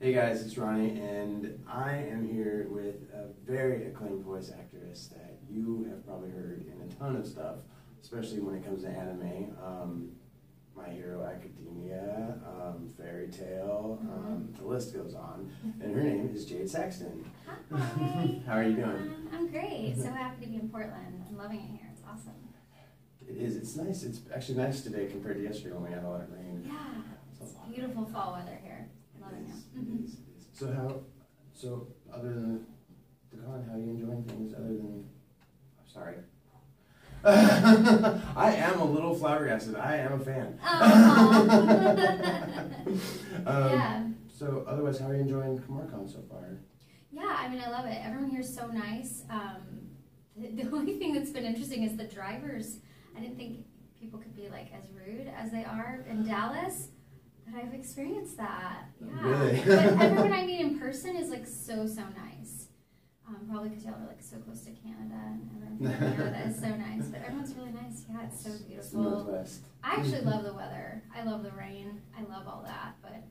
Hey guys, it's Ronnie, and I am here with a very acclaimed voice actress that you have probably heard in a ton of stuff, especially when it comes to anime. My Hero Academia, Fairy Tale, the list goes on. And her name is Jād Saxton. Hi. How are you doing? I'm great. So happy to be in Portland. I'm loving it here. It's awesome. It is. It's nice. It's actually nice today compared to yesterday when we had a lot of rain. Yeah. It's beautiful fall weather here. I'm loving it. It is. So other than the con, how are you enjoying things other than, I'm sorry. I am a little flabbergasted. I am a fan. Yeah. So otherwise, how are you enjoying Kumoricon so far? Yeah, I mean, I love it. Everyone here is so nice. The only thing that's been interesting is the drivers. I didn't think people could be like as rude as they are in Dallas, but I've experienced that. Yeah. Really? But everyone I meet in person is like so nice. Probably because y'all are like so close to Canada, and everyone from Canada is so nice. But everyone's really nice. Yeah, it's so beautiful. It's the Northwest. I actually love the weather. I love the rain. I love all that. But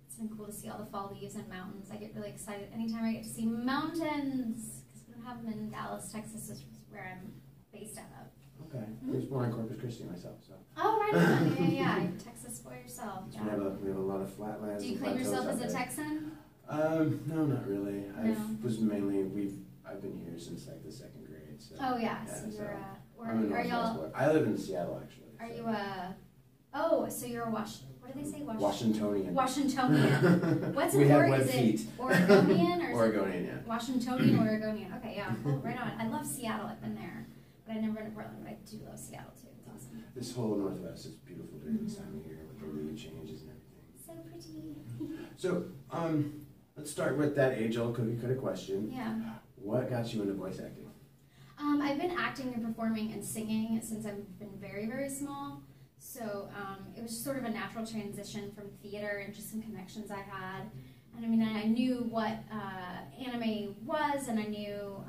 it's been cool to see all the fall leaves and mountains. I get really excited anytime I get to see mountains, because we don't have them in Dallas, Texas, is where I'm based out of. Okay. I was born in Corpus Christi myself, so. Oh, right on. Yeah. You're Texas boy yourself. So Yeah. we have a lot of flatlands. Do you claim yourself as a Texan? No, not really. No. I've been here since like the second grade. So. Oh yeah. Yeah, So you're I'm are y'all? I live in Seattle actually. Are you a? Oh, so you're a what do they say? Washingtonian. Washingtonian. What's We it? have Is web feet. it Oregonian or? Oregonian, yeah. Washingtonian, Oregonian. Okay, yeah. Cool. Right on. I love Seattle. I've been there, but I've never been to Portland. But I do love Seattle too. It's awesome. This whole Northwest is beautiful during this time of year with the leaf changes and everything. So pretty. So, let's start with that age-old cookie-cutter question. Yeah. What got you into voice acting? I've been acting and performing and singing since I've been very small. So it was sort of a natural transition from theater and just some connections I had. And I mean, I knew what anime was, and I knew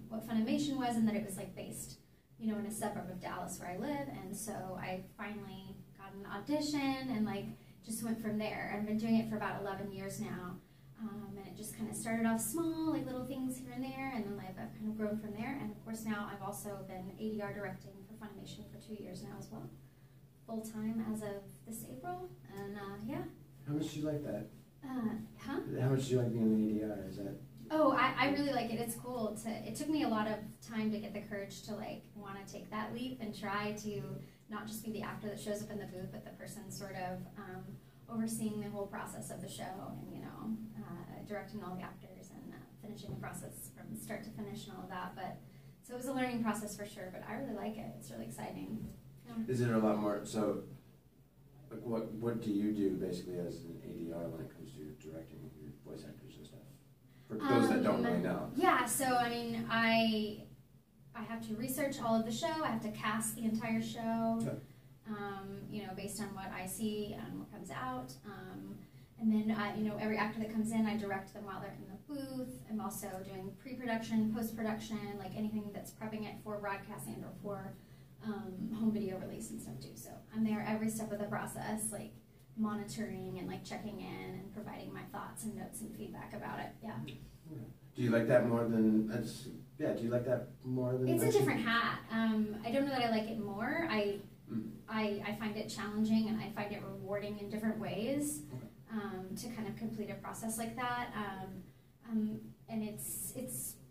what Funimation was, and that it was like based, in a suburb of Dallas where I live. And so I finally got an audition and like just went from there. I've been doing it for about 11 years now. And it just kind of started off small, like little things here and there, and then I've kind of grown from there. And of course now I've also been ADR directing for Funimation for 2 years now as well, full time as of this April. And yeah. How much do you like that? Huh? How much do you like being an ADR? Is that? Oh, I really like it. It's cool. It took me a lot of time to get the courage to like want to take that leap and try to not just be the actor that shows up in the booth, but the person sort of overseeing the whole process of the show, and directing all the actors and finishing the process from start to finish and all of that. But so it was a learning process for sure. But I really like it. It's really exciting. Yeah. Is it a lot more? So, like, what do you do basically as an ADR when it comes to directing your voice actors and stuff? For those that don't really know. Yeah. So I mean, I have to research all of the show. I have to cast the entire show. Okay. Based on what I see and what comes out. And then, every actor that comes in, I direct them while they're in the booth. I'm also doing pre-production, post-production, like anything that's prepping it for broadcast and or for home video release and stuff too. So I'm there every step of the process, like monitoring and like checking in and providing my thoughts and notes and feedback about it. Yeah. Do you like that more than? Do you like that more than? It's a different hat. I don't know that I like it more. I find it challenging and I find it rewarding in different ways to kind of complete a process like that. And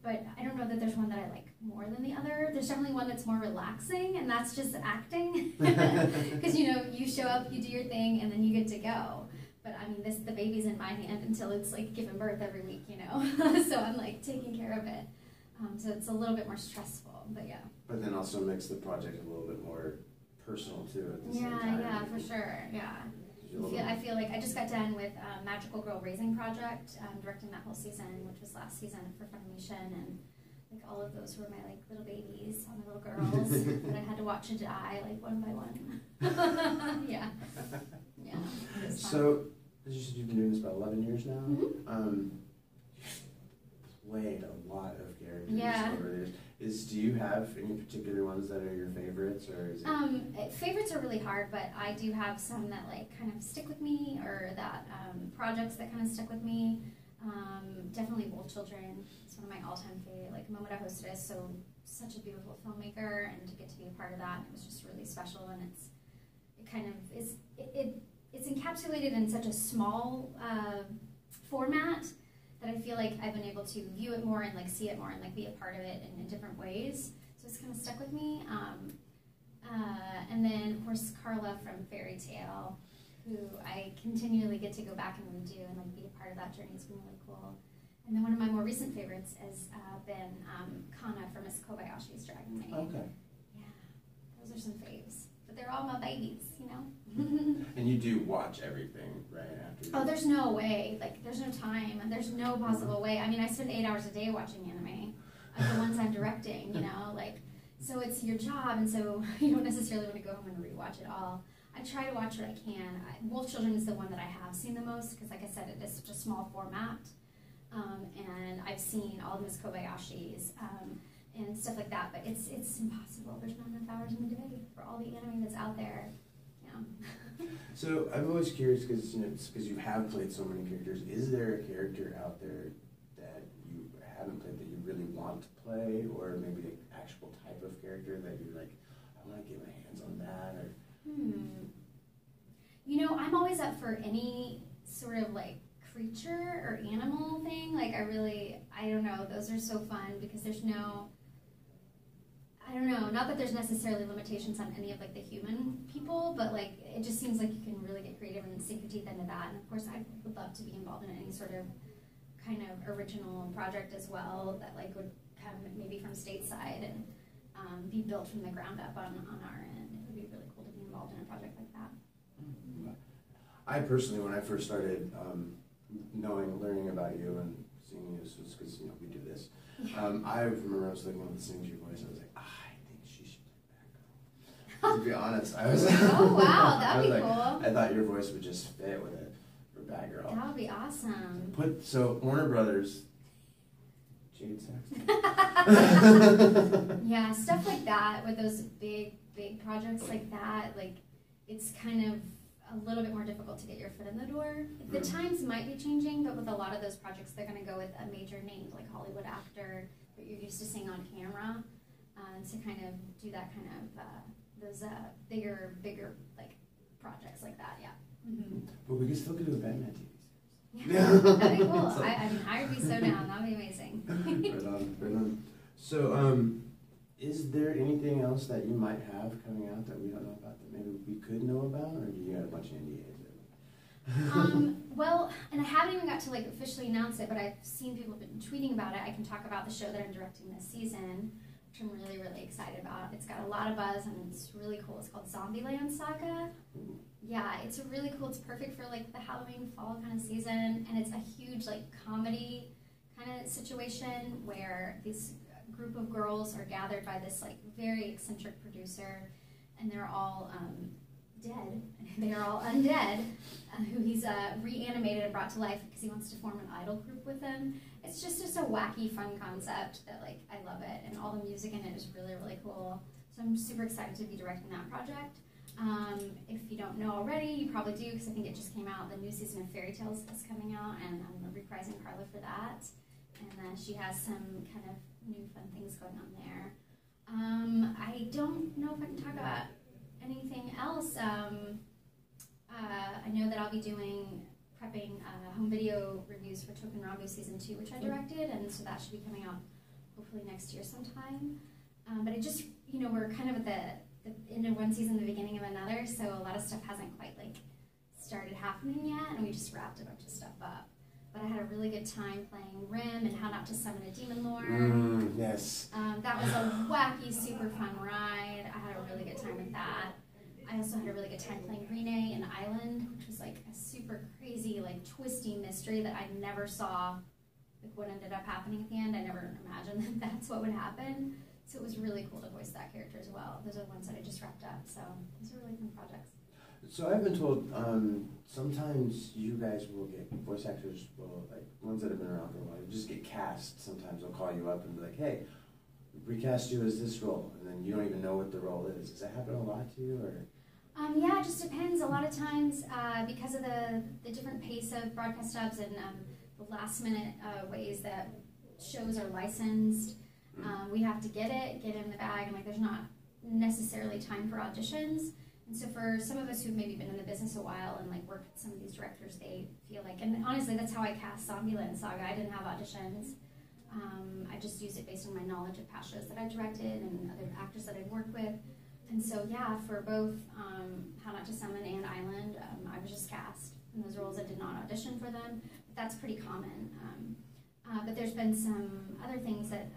but I don't know that there's one that I like more than the other. There's definitely one that's more relaxing, and that's just acting. Because you show up, you do your thing, and then you get to go. But I mean, the baby's in my hand until it's like giving birth every week, So I'm like taking care of it. So it's a little bit more stressful, but yeah. But then also makes the project a little bit more personal too at the same time. Yeah, for sure. Yeah. I feel like I just got done with Magical Girl Raising Project, directing that whole season, which was last season for Funimation, and like all of those were my like little babies, all my little girls that I had to watch die like one by one. Yeah. So, as you said, you've been doing this about 11 years now. Mm-hmm. You've played a lot of characters over the years. Do you have any particular ones that are your favorites, or is it? Favorites are really hard, but I do have some that like kind of stick with me, or that projects that kind of stick with me. Definitely Wolf Children. It's one of my all-time favorite. Like Momota Hostess, so such a beautiful filmmaker, and to get to be a part of that, it was just really special. And it's encapsulated in such a small format that I feel like I've been able to view it more and like see it more and like be a part of it in different ways. So it's kind of stuck with me. And then of course Carla from Fairy Tale, who I continually get to go back and redo and like be a part of that journey. It's been really cool. And then one of my more recent favorites has been Kana from Miss Kobayashi's Dragon Maid. Okay. Yeah, those are some faves. But they're all my babies, you know? And you do watch everything right after? Oh, there's no way. Like, there's no time, and there's no possible way. I mean, I spend 8 hours a day watching anime, like the ones I'm directing, you know? Like, so it's your job, and so you don't necessarily want to go home and rewatch it all. I try to watch what I can. Wolf Children is the one that I have seen the most, because like I said, it is such a small format. And I've seen all of Miss Kobayashi's and stuff like that, but it's impossible. There's not enough hours in the day for all the anime that's out there. Yeah. So I'm always curious, because you have played so many characters. Is there a character out there that you haven't played that you really want to play, or maybe an actual type of character that you're like, I want to get my hands on that? Or You know, I'm always up for any sort of like creature or animal thing. Like I don't know, those are so fun because there's no, I don't know, not that there's necessarily limitations on any of like the human people, but like it just seems like you can really get creative and sink your teeth into that. And of course I would love to be involved in any sort of kind of original project as well that like would come maybe from stateside and be built from the ground up on our end. It would be really cool to be involved in a project like that. I personally, when I first started learning about you and seeing you, because we do this, I remember I was looking at listening to your voice, and I was like, I think she should play Batgirl. To be honest, I was. Oh wow, that'd be cool. I thought your voice would just fit with it for Batgirl. That would be awesome. So Warner Brothers. Jād Saxton. Yeah, stuff like that with those big projects like that, like it's kind of a little bit more difficult to get your foot in the door. The times might be changing, but with a lot of those projects, they're going to go with a major named like Hollywood actor that you're used to seeing on camera, to kind of do that kind of those bigger like projects like that. Yeah. But we can still do a Batman TV. Yeah, that'd be cool. I mean, I would be so down. That'd be amazing. Right on. So, is there anything else that you might have coming out that we don't know about that maybe we could know about, or do you got a bunch of NDAs? Well, and I haven't even got to like officially announce it, but I've seen people been tweeting about it. I can talk about the show that I'm directing this season, which I'm really, really excited about. It's got a lot of buzz and it's really cool. It's called Zombieland Saga. Yeah, it's really cool. It's perfect for like the Halloween fall kind of season, and it's a huge like comedy kind of situation where this group of girls are gathered by this like very eccentric producer, and they're all dead. They are all undead, who he's reanimated and brought to life because he wants to form an idol group with them. It's just a wacky, fun concept that like I love it, and all the music in it is really, really cool. So I'm super excited to be directing that project. If you don't know already, you probably do, because I think it just came out. The new season of Fairy Tales is coming out, and I'm reprising Carla for that. And she has some kind of new fun things going on there. I don't know if I can talk about anything else. I know that I'll be prepping home video reviews for Token Ramu Season 2, which I directed, and so that should be coming out hopefully next year sometime. But it just, we're kind of at the end of one season, the beginning of another, so a lot of stuff hasn't quite like started happening yet, and we just wrapped a bunch of stuff up. But I had a really good time playing Rim and How Not to Summon a Demon Lord. Yes. That was a wacky, super fun ride. I had a really good time with that. I also had a really good time playing Rene in Island, which was like a super crazy, like twisty mystery that I never saw like what ended up happening at the end. I never imagined that that's what would happen. So it was really cool to voice that character as well. Those are the ones that I just wrapped up. So those are really fun projects. So I've been told sometimes you guys will get, voice actors will, like ones that have been around for a while, just get cast. Sometimes they'll call you up and be like, hey, recast you as this role, and then you don't even know what the role is. Does that happen a lot to you, or? Yeah, it just depends. A lot of times, because of the different pace of broadcast dubs and the last minute ways that shows are licensed, we have to get it in the bag, and like there's not necessarily time for auditions. And so for some of us who've maybe been in the business a while and like worked with some of these directors, they feel like, and honestly, that's how I cast Zombieland and Saga. I didn't have auditions. I just used it based on my knowledge of past shows that I directed and other actors that I'd worked with. And so yeah, for both How Not to Summon and Island, I was just cast in those roles. I did not audition for them, but that's pretty common. But there's been some other things that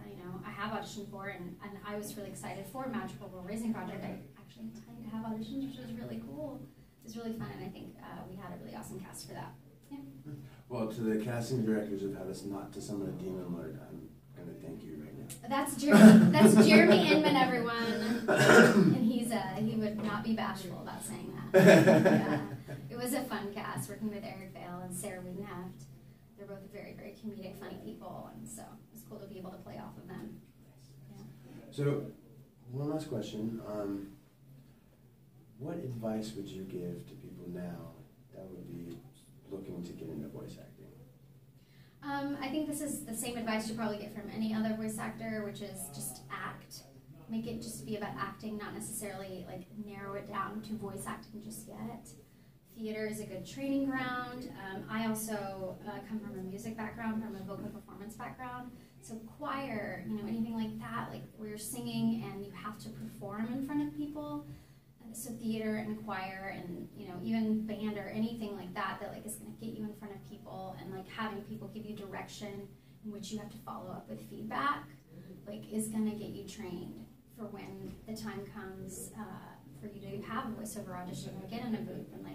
I have auditioned for, and I was really excited for Magical World Racing Project. I actually intended to have auditions, which was really cool. It was really fun, and I think we had a really awesome cast for that. Yeah. Well, to the casting directors of How Not to Summon a Demon Lord, I'm going to thank you right now. That's Jeremy Inman, everyone, and he would not be bashful about saying that. Yeah. It was a fun cast working with Eric Vale and Sarah Wiedenheft. They're both very, very comedic, funny people, and so it was cool to be able to play off of them. Yeah. So, one last question. What advice would you give to people now that would be looking to get into voice acting? I think this is the same advice you probably get from any other voice actor, which is just act. Make it just be about acting, not necessarily like narrow it down to voice acting just yet. Theater is a good training ground. I also come from a music background, from a vocal performance background. So choir, anything like that, like where you're singing and you have to perform in front of people. So theater and choir and even band or anything like that like is going to get you in front of people, and like having people give you direction in which you have to follow up with feedback, like is going to get you trained for when the time comes for you to have a voiceover audition or get in a booth and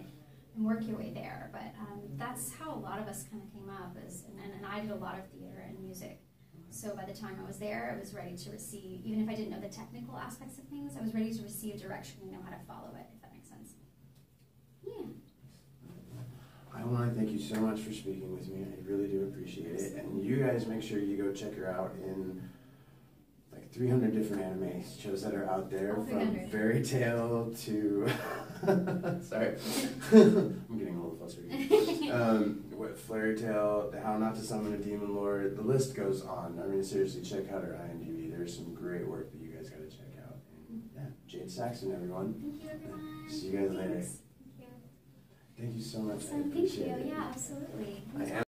work your way there. But that's how a lot of us kind of came up, and I did a lot of theater and music. So by the time I was there, I was ready to receive, even if I didn't know the technical aspects of things, I was ready to receive direction and know how to follow it, if that makes sense. Yeah. I want to thank you so much for speaking with me. I really do appreciate it. And you guys make sure you go check her out in like 300 different anime shows that are out there, from Fairy Tale to sorry, I'm getting a little flustered. Fairy Tale, How Not to Summon a Demon Lord, the list goes on. I mean, seriously, check out her IMDb. There's some great work that you guys got to check out. And yeah, Jād Saxton, everyone. Thank you, everyone. See you guys later. Thanks. Thank you. Thank you so much. Awesome. Thank you. Yeah, absolutely.